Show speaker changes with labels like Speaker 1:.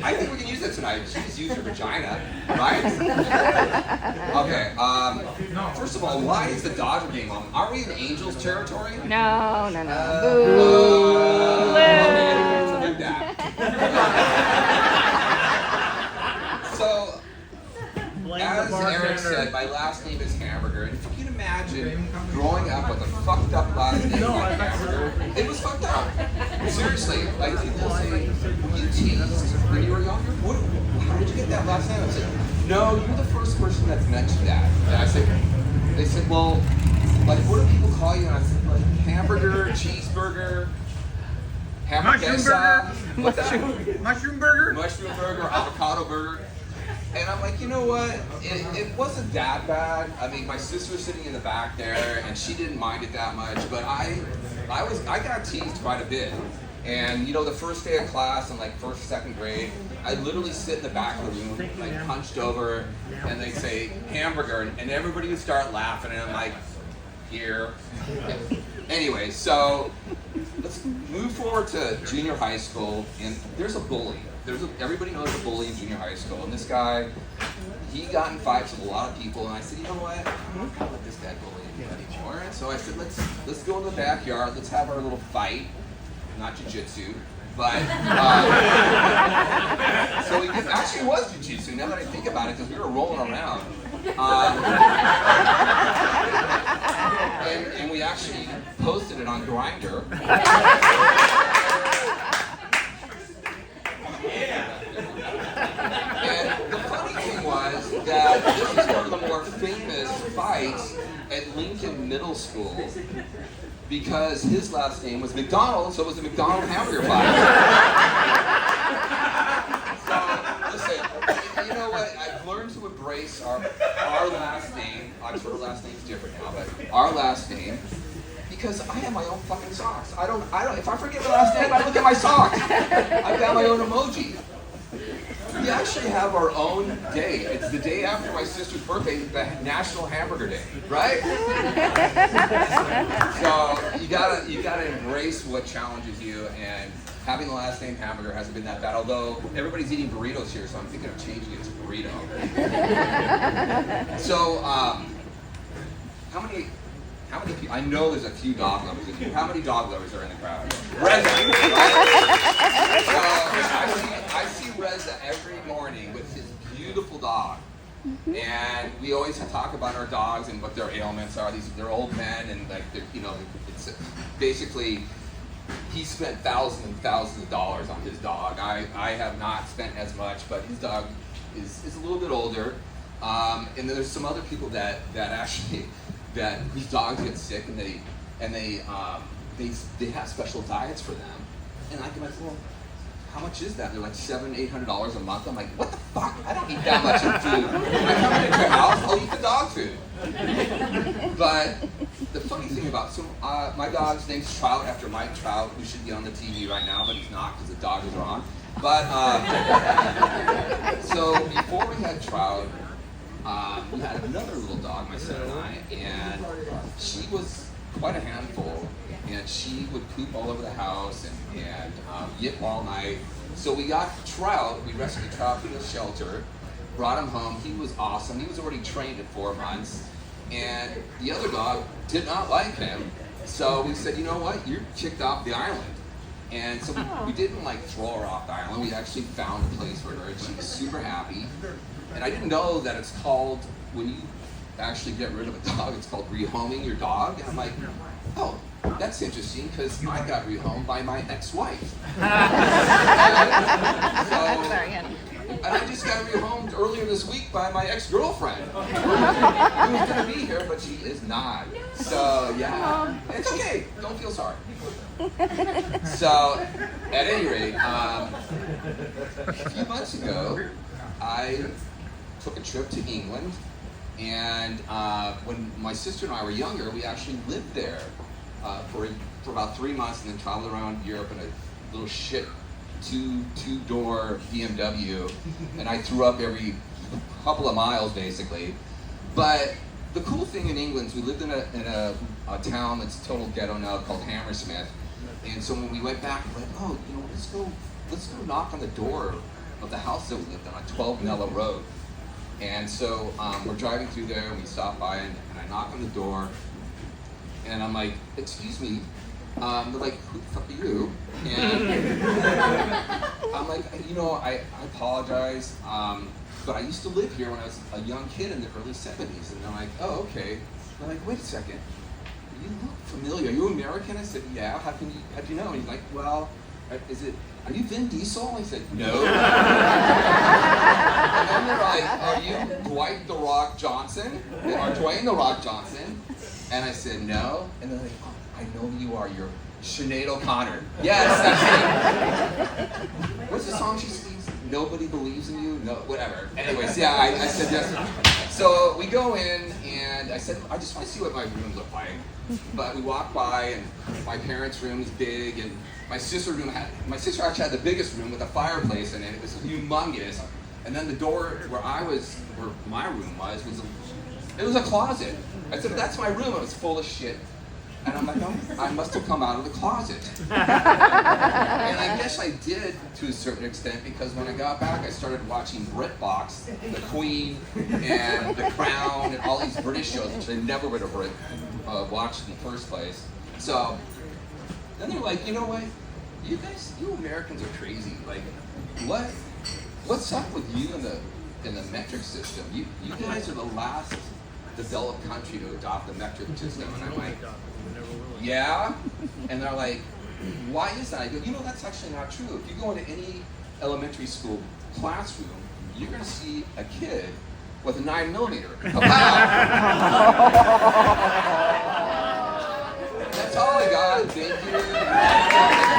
Speaker 1: I think we can use it tonight. She just used her vagina, right? Okay. First of all, why is the Dodger game on? Are we in Angels territory?
Speaker 2: No. Boo.
Speaker 1: Okay, do that. So, as Eric said, my last name is Hamburger, and if you can imagine growing up with a fucked up last name like Hamburger, it was fucked up. Seriously, like people say, you teased when you were younger. How did you get that last name? I said, no, you're the first person that's mentioned that. And I said, they said, well, like what do people call you? And I said, like hamburger, cheeseburger, hamburguesa, what's that?
Speaker 3: Mushroom burger?
Speaker 1: Mushroom burger, avocado burger. And I'm like, you know what? It wasn't that bad. I mean, my sister was sitting in the back there, and she didn't mind it that much. But I got teased quite a bit. And you know, the first day of class in like first, second grade, I literally sit in the back of the room, like hunched over, and they say hamburger, and everybody would start laughing, and I'm like, here. Anyway, so let's move forward to junior high school, and there's a bully. Everybody knows a bully in junior high school, and this guy, he got in fights with a lot of people, and I said, you know what, I don't let this guy bully me anymore. And so I said, let's go in the backyard, let's have our little fight, not jiu-jitsu, but, so it actually was jiu-jitsu, now that I think about it, because we were rolling around. And we actually posted it on Grindr. And the funny thing was that this is one of the more famous fights at Lincoln Middle School because his last name was McDonald, so it was a McDonald hamburger fight. So, listen, you know what? I've learned to embrace our last name. I'm sure our last name's different now, but our last name. Because I have my own fucking socks. I don't, if I forget my last name, I look at my socks. I've got my own emoji. We actually have our own day. It's the day after my sister's birthday, the National Hamburger Day, right? So you gotta embrace what challenges you, and having the last name Hamburger hasn't been that bad, although everybody's eating burritos here, so I'm thinking of changing it to burrito. So, how many people, I know there's a few dog lovers in here. How many dog lovers are in the crowd? Reza, right? So, I see Reza every morning with his beautiful dog. And we always talk about our dogs and what their ailments are. They're old men, and like, it's basically, he spent thousands and thousands of dollars on his dog. I have not spent as much, but his dog is a little bit older. And then there's some other people that actually, that whose dogs get sick, and they have special diets for them. And I go, well, how much is that? They're like $700-800 a month. I'm like, what the fuck? I don't eat that much in food. I come into your house, I'll eat the dog food. But the funny thing about, my dog's name's Trout after Mike Trout, who should be on the TV right now, but he's not because the dog is wrong. But so before we had Trout, we had another little dog, my son and I, and she was quite a handful, and she would poop all over the house and yip all night. So we got Trout, we rescued Trout from the shelter, brought him home. He was awesome. He was already trained at 4 months, and the other dog did not like him. So we said, you know what, you're kicked off the island. And so we didn't like throw her off the island. We actually found a place for her, and she was super happy. And I didn't know that it's called, when you actually get rid of a dog, it's called rehoming your dog. And I'm like, oh, that's interesting, because I got rehomed by my ex-wife. And I just got rehomed earlier this week by my ex-girlfriend, who was going to be here, but she is not. So, yeah, it's okay. Don't feel sorry. So, at any rate, a few months ago, I took a trip to England, and when my sister and I were younger, we actually lived there for about 3 months, and then traveled around Europe in a little shit two-door BMW, and I threw up every couple of miles basically. But the cool thing in England is we lived in a town that's total ghetto now called Hammersmith, and so when we went back, we went, oh, you know, let's go knock on the door of the house that we lived on 12 Nella Road. And so we're driving through there, and we stop by, and I knock on the door, and I'm like, excuse me. They're like, who the fuck are you? And I'm like, I apologize, but I used to live here when I was a young kid in the early 70s. And they're like, oh, okay. They're like, wait a second. You look familiar. Are you American? I said, yeah. How'd you know? And he's like, well, are you Vin Diesel? I said, no. And then they're like, are you Dwight The Rock Johnson? Or Dwayne The Rock Johnson? And I said, no. And they're like, oh, I know who you are. You're Sinead O'Connor. Yes, that's it. What's the song she sings? Nobody believes in you? No, whatever. Anyways, yeah, I said yes. So we go in, and I said, I just want to see what my room looked like. But we walked by, and my parents' room is big, and my sister actually had the biggest room with a fireplace in it. It was humongous. And then the door where my room was a closet. I said, that's my room. It was full of shit. And I'm like, oh, I must have come out of the closet. And I guess I did to a certain extent, because when I got back, I started watching BritBox, The Queen, and The Crown, and all these British shows, which I never would have watched in the first place. So then they're like, you know what? You Americans are crazy. Like, what's up with you in the metric system? You guys are the last developed country to adopt the metric system. And I'm like, yeah? And they're like, why is that? I go, that's actually not true. If you go into any elementary school classroom, you're going to see a kid with a 9mm. That's all I got. Thank you.